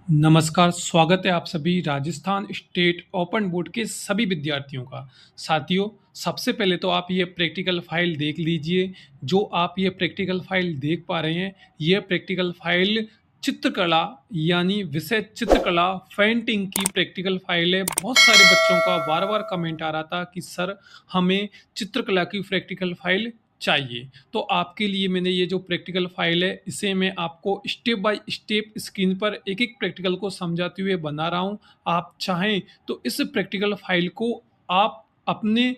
नमस्कार, स्वागत है आप सभी राजस्थान स्टेट ओपन बोर्ड के सभी विद्यार्थियों का। साथियों, सबसे पहले तो आप ये प्रैक्टिकल फ़ाइल देख लीजिए। जो आप ये प्रैक्टिकल फ़ाइल देख पा रहे हैं, ये प्रैक्टिकल फ़ाइल चित्रकला यानी विषय चित्रकला पेंटिंग की प्रैक्टिकल फ़ाइल है। बहुत सारे बच्चों का बार-बार कमेंट आ रहा था कि सर, हमें चित्रकला की प्रैक्टिकल फ़ाइल चाहिए। तो आपके लिए मैंने ये जो प्रैक्टिकल फाइल है, इसे मैं आपको स्टेप बाय स्टेप स्क्रीन पर एक-एक प्रैक्टिकल को समझाते हुए बना रहा हूँ। आप चाहें तो इस प्रैक्टिकल फाइल को आप अपने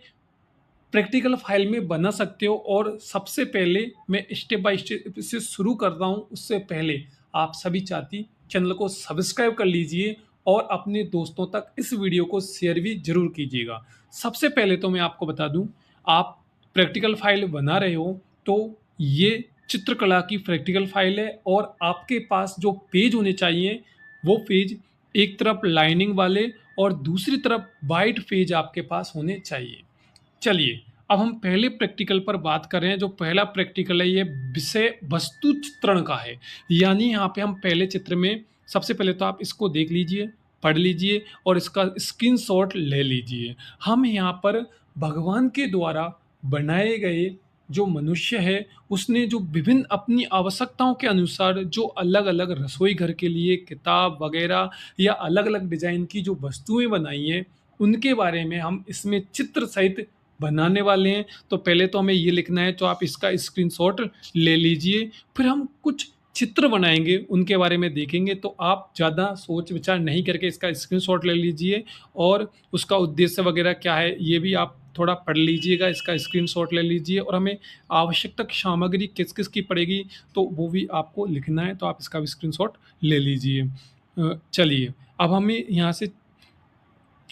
प्रैक्टिकल फाइल में बना सकते हो और सबसे पहले मैं स्टेप बाय स्टेप इसे शुरू कर रहा हूँ, उससे पहले आप सभी साथी चैनल को सब्सक्राइब कर लीजिए और अपने दोस्तों तक इस वीडियो को शेयर भी ज़रूर कीजिएगा। सबसे पहले तो मैं आपको बता दूँ, आप प्रैक्टिकल फाइल बना रहे हो, तो ये चित्रकला की प्रैक्टिकल फाइल है और आपके पास जो पेज होने चाहिए, वो पेज एक तरफ लाइनिंग वाले और दूसरी तरफ व्हाइट पेज आपके पास होने चाहिए। चलिए, अब हम पहले प्रैक्टिकल पर बात कर रहे हैं। जो पहला प्रैक्टिकल है, ये विषय वस्तु चित्रण का है। यानी यहाँ पे हम पहले चित्र में सबसे पहले तो आप इसको देख लीजिए, पढ़ लीजिए और इसका स्क्रीनशॉट ले लीजिए। हम यहाँ पर भगवान के द्वारा बनाए गए जो मनुष्य है, उसने जो विभिन्न अपनी आवश्यकताओं के अनुसार जो अलग-अलग रसोई घर के लिए किताब वगैरह या अलग-अलग डिज़ाइन की जो वस्तुएँ बनाई हैं, उनके बारे में हम इसमें चित्र सहित बनाने वाले हैं। तो पहले तो हमें ये लिखना है, तो आप इसका स्क्रीनशॉट ले लीजिए। फिर हम कुछ चित्र बनाएँगे, उनके बारे में देखेंगे, तो आप ज़्यादा सोच-विचार नहीं करके इसका स्क्रीनशॉट ले लीजिए और उसका उद्देश्य वगैरह क्या है, ये भी आप थोड़ा पढ़ लीजिएगा, इसका स्क्रीनशॉट ले लीजिए और हमें आवश्यकता सामग्री किस-किस की पड़ेगी, तो वो भी आपको लिखना है, तो आप इसका भी स्क्रीनशॉट ले लीजिए। चलिए, अब हमें यहाँ से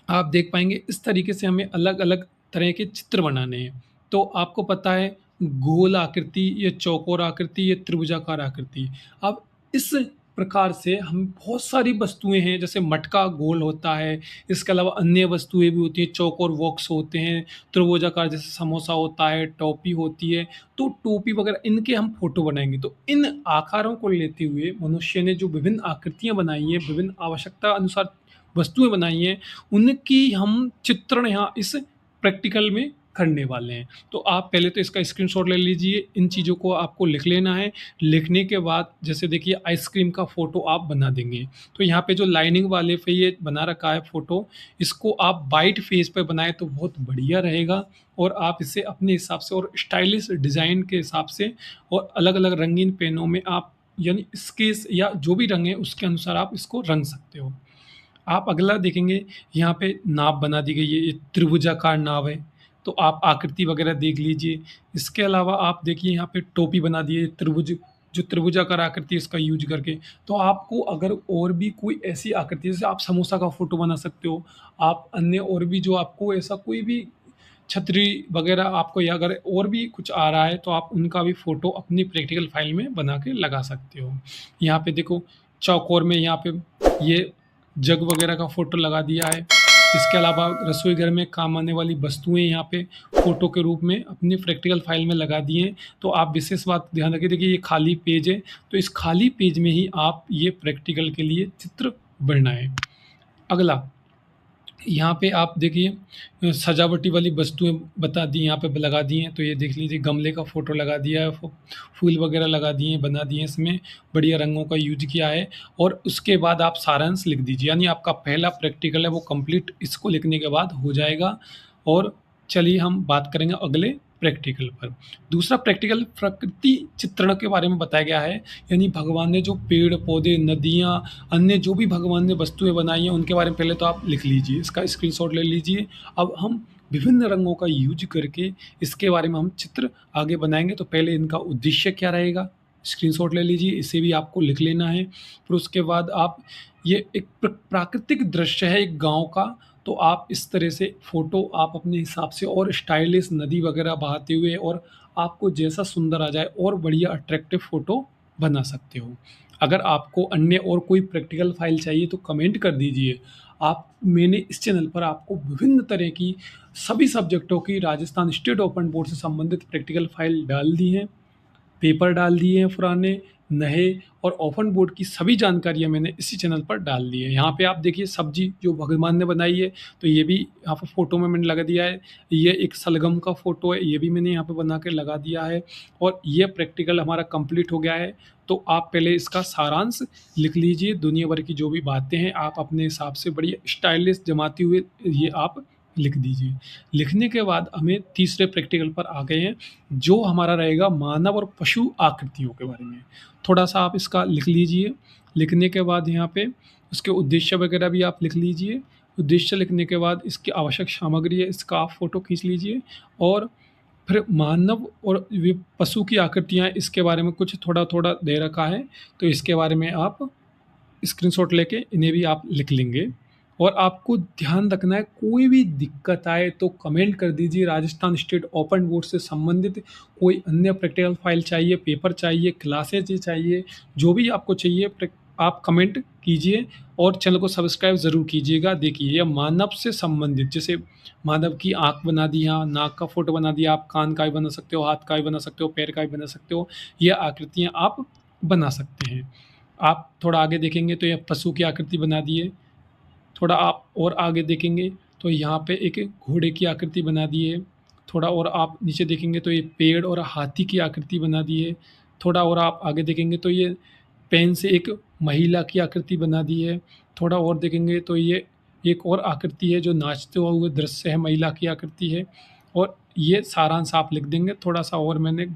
आप देख पाएँगे इस तरीके से हमें अलग-अलग तरह के चित्र बनाने हैं। तो आपको पता है, गोल आकृति, या चौकोर आकृति, या त्रिभुजाकार आकृति। अब इस प्रकार से हम बहुत सारी वस्तुएँ हैं, जैसे मटका गोल होता है, इसके अलावा अन्य वस्तुएँ भी होती हैं, चौकोर बॉक्स होते हैं, त्रिभुजाकार जैसे समोसा होता है, टॉफ़ी होती है, तो टोपी वगैरह इनके हम फ़ोटो बनाएँगे। तो इन आकारों को लेते हुए मनुष्य ने जो विभिन्न आकृतियाँ बनाई हैं, विभिन्न आवश्यकता अनुसार वस्तुएँ बनाई हैं, उनकी हम चित्रण यहाँ इस प्रैक्टिकल में करने वाले हैं। तो आप पहले तो इसका स्क्रीनशॉट ले लीजिए, इन चीज़ों को आपको लिख लेना है। लिखने के बाद जैसे देखिए आइसक्रीम का फ़ोटो आप बना देंगे। तो यहाँ पे जो लाइनिंग वाले पे ये बना रखा है फ़ोटो, इसको आप व्हाइट पेज पे बनाएँ तो बहुत बढ़िया रहेगा और आप इसे अपने हिसाब से और स्टाइलिश डिज़ाइन के हिसाब से और अलग-अलग रंगीन पेनों में आप यानी स्केच या जो भी रंग है उसके अनुसार आप इसको रंग सकते हो। आप अगला देखेंगे, यहाँ पे नाव बना दी गई है, ये त्रिभुजाकार नाव है, तो आप आकृति वगैरह देख लीजिए। इसके अलावा आप देखिए यहाँ पे टोपी बना दी है, त्रिभुज जो त्रिभुजाकार आकृति है इसका यूज़ करके। तो आपको अगर और भी कोई ऐसी आकृति, जैसे आप समोसा का फ़ोटो बना सकते हो, आप अन्य और भी जो आपको ऐसा कोई भी छतरी वगैरह आपको, या अगर और भी कुछ आ रहा है तो आप उनका भी फ़ोटो अपनी प्रैक्टिकल फ़ाइल में बना के लगा सकते हो। यहाँ पे देखो, चौकोर में यहाँ पे ये जग वगैरह का फ़ोटो लगा दिया है। इसके अलावा रसोई घर में काम आने वाली वस्तुएँ यहाँ पे फ़ोटो के रूप में अपनी प्रैक्टिकल फ़ाइल में लगा दिए हैं। तो आप विशेष बात ध्यान रखिए, देखिए ये खाली पेज है, तो इस खाली पेज में ही आप ये प्रैक्टिकल के लिए चित्र बनाएँ। अगला, यहाँ पे आप देखिए सजावटी वाली वस्तुएँ बता दी, यहाँ पे लगा दी हैं, तो ये देख लीजिए गमले का फ़ोटो लगा दिया है, फूल वगैरह लगा दिए हैं, बना दिए हैं, इसमें बढ़िया रंगों का यूज़ किया है और उसके बाद आप सारांश लिख दीजिए, यानी आपका पहला प्रैक्टिकल है वो कंप्लीट इसको लिखने के बाद हो जाएगा। और चलिए हम बात करेंगे अगले प्रैक्टिकल पर। दूसरा प्रैक्टिकल प्रकृति चित्रण के बारे में बताया गया है, यानी भगवान ने जो पेड़-पौधे, नदियाँ, अन्य जो भी भगवान ने वस्तुएँ बनाई हैं, उनके बारे में पहले तो आप लिख लीजिए, इसका स्क्रीनशॉट ले लीजिए। अब हम विभिन्न रंगों का यूज़ करके इसके बारे में हम चित्र आगे बनाएँगे, तो पहले इनका उद्देश्य क्या रहेगा, स्क्रीनशॉट ले लीजिए, इसे भी आपको लिख लेना है। फिर उसके बाद आप, ये एक प्राकृतिक दृश्य है एक गाँव का, तो आप इस तरह से फ़ोटो आप अपने हिसाब से और स्टाइलिश नदी वगैरह बहाते हुए और आपको जैसा सुंदर आ जाए और बढ़िया अट्रैक्टिव फ़ोटो बना सकते हो। अगर आपको अन्य और कोई प्रैक्टिकल फ़ाइल चाहिए तो कमेंट कर दीजिए। मैंने इस चैनल पर आपको विभिन्न तरह की सभी सब्जेक्टों की राजस्थान स्टेट ओपन बोर्ड से संबंधित प्रैक्टिकल फ़ाइल डाल दी हैं। पेपर डाल दिए हैं पुराने, नए और ओपन बोर्ड की सभी जानकारियाँ मैंने इसी चैनल पर डाल दी है। यहाँ पे आप देखिए सब्जी जो भगवान ने बनाई है, तो ये भी यहाँ पे फ़ोटो में मैंने लगा दिया है। ये एक सलगम का फ़ोटो है, ये भी मैंने यहाँ पे बना के लगा दिया है और ये प्रैक्टिकल हमारा कंप्लीट हो गया है। तो आप पहले इसका सारांश लिख लीजिए, दुनिया भर की जो भी बातें हैं आप अपने हिसाब से बड़ी स्टाइलिश जमाते हुए ये आप लिख दीजिए। लिखने के बाद हमें तीसरे प्रैक्टिकल पर आ गए हैं, जो हमारा रहेगा मानव और पशु आकृतियों के बारे में। थोड़ा-सा आप इसका लिख लीजिए। लिखने के बाद यहाँ पे उसके उद्देश्य वगैरह भी आप लिख लीजिए। उद्देश्य लिखने के बाद इसकी आवश्यक सामग्री है, इसका आप फ़ोटो खींच लीजिए और फिर मानव और वे पशु की आकृतियाँ, इसके बारे में कुछ थोड़ा-थोड़ा दे रखा है, तो इसके बारे में आप स्क्रीनशॉट लेके इन्हें भी आप लिख लेंगे। और आपको ध्यान रखना है, कोई भी दिक्कत आए तो कमेंट कर दीजिए। राजस्थान स्टेट ओपन बोर्ड से संबंधित कोई अन्य प्रैक्टिकल फाइल चाहिए, पेपर चाहिए, क्लासेज चाहिए, जो भी आपको चाहिए आप कमेंट कीजिए और चैनल को सब्सक्राइब ज़रूर कीजिएगा। देखिए यह मानव से संबंधित, जैसे मानव की आँख बना दी, यहाँ नाक का फ़ोटो बना दिया, आप कान का भी बना सकते हो, हाथ का भी बना सकते हो, पैर का भी बना सकते हो। ये आकृतियाँ आप बना सकते हैं। आप थोड़ा आगे देखेंगे तो यह पशु की आकृति बना दी है। थोड़ा आप और आगे देखेंगे तो यहाँ पे एक घोड़े की आकृति बना दी है। थोड़ा और आप नीचे देखेंगे तो ये पेड़ और हाथी की आकृति बना दी है। थोड़ा और आप आगे देखेंगे तो ये पेन से एक महिला की आकृति बना दी है। थोड़ा और देखेंगे तो ये एक और आकृति है जो नाचते हुए दृश्य है, महिला की आकृति है। और ये सारांश आप लिख देंगे। थोड़ा-सा और मैंने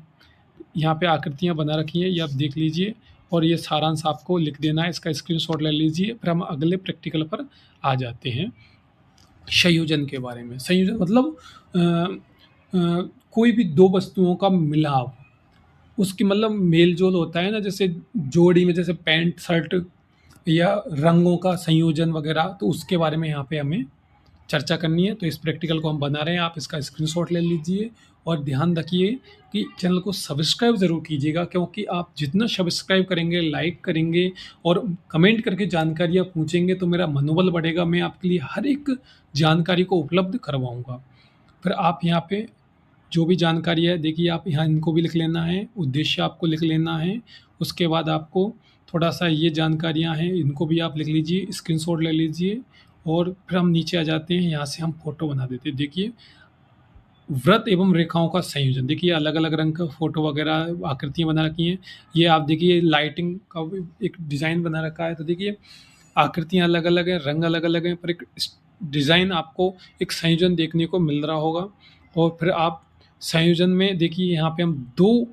यहाँ पे आकृतियाँ बना रखी हैं, ये आप देख लीजिए और ये सारांश आपको लिख देना है, इसका स्क्रीनशॉट ले लीजिए। फिर हम अगले प्रैक्टिकल पर आ जाते हैं, संयोजन के बारे में। संयोजन मतलब कोई भी 2 वस्तुओं का मिलाव, उसकी मतलब मेल-जोल होता है ना, जैसे जोड़ी में जैसे पैंट, शर्ट या रंगों का संयोजन वगैरह, तो उसके बारे में यहाँ पे हमें चर्चा करनी है। तो इस प्रैक्टिकल को हम बना रहे हैं, आप इसका स्क्रीनशॉट ले लीजिए और ध्यान रखिए कि चैनल को सब्सक्राइब ज़रूर कीजिएगा, क्योंकि आप जितना सब्सक्राइब करेंगे, लाइक करेंगे और कमेंट करके जानकारियाँ पूछेंगे तो मेरा मनोबल बढ़ेगा, मैं आपके लिए हर एक जानकारी को उपलब्ध करवाऊँगा। फिर आप यहाँ पे जो भी जानकारी है देखिए, आप यहाँ इनको भी लिख लेना है, उद्देश्य आपको लिख लेना है। उसके बाद आपको थोड़ा-सा ये जानकारियाँ हैं, इनको भी आप लिख लीजिए, स्क्रीनशॉट ले लीजिए और फिर हम नीचे आ जाते हैं, यहाँ से हम फ़ोटो बना देते हैं। देखिए, वृत्त एवं रेखाओं का संयोजन, देखिए अलग-अलग रंग का फ़ोटो वगैरह आकृतियाँ बना रखी हैं। ये आप देखिए लाइटिंग का भी एक डिज़ाइन बना रखा है, तो देखिए आकृतियाँ अलग-अलग हैं, रंग अलग-अलग हैं, पर एक डिज़ाइन आपको एक संयोजन देखने को मिल रहा होगा। और फिर आप संयोजन में देखिए यहाँ पे हम 2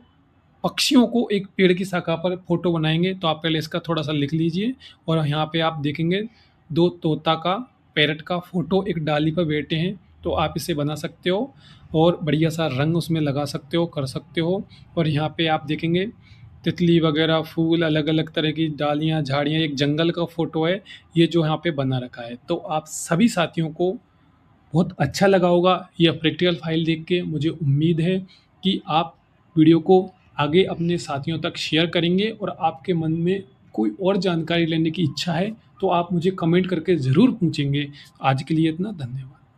पक्षियों को एक पेड़ की शाखा पर फ़ोटो बनाएँगे, तो आप पहले इसका थोड़ा-सा लिख लीजिए और यहाँ पे आप देखेंगे 2 तोता का, पैरट का फ़ोटो एक डाली पर बैठे हैं, तो आप इसे बना सकते हो और बढ़िया-सा रंग उसमें लगा सकते हो, कर सकते हो। और यहाँ पे आप देखेंगे तितली वगैरह, फूल, अलग-अलग तरह की डालियाँ, झाड़ियाँ, एक जंगल का फ़ोटो है, ये जो यहाँ पे बना रखा है। तो आप सभी साथियों को बहुत अच्छा लगा होगा यह प्रैक्टिकल फ़ाइल देख के। मुझे उम्मीद है कि आप वीडियो को आगे अपने साथियों तक शेयर करेंगे और आपके मन में कोई और जानकारी लेने की इच्छा है, तो आप मुझे कमेंट करके ज़रूर पूछेंगे। आज के लिए इतना, धन्यवाद।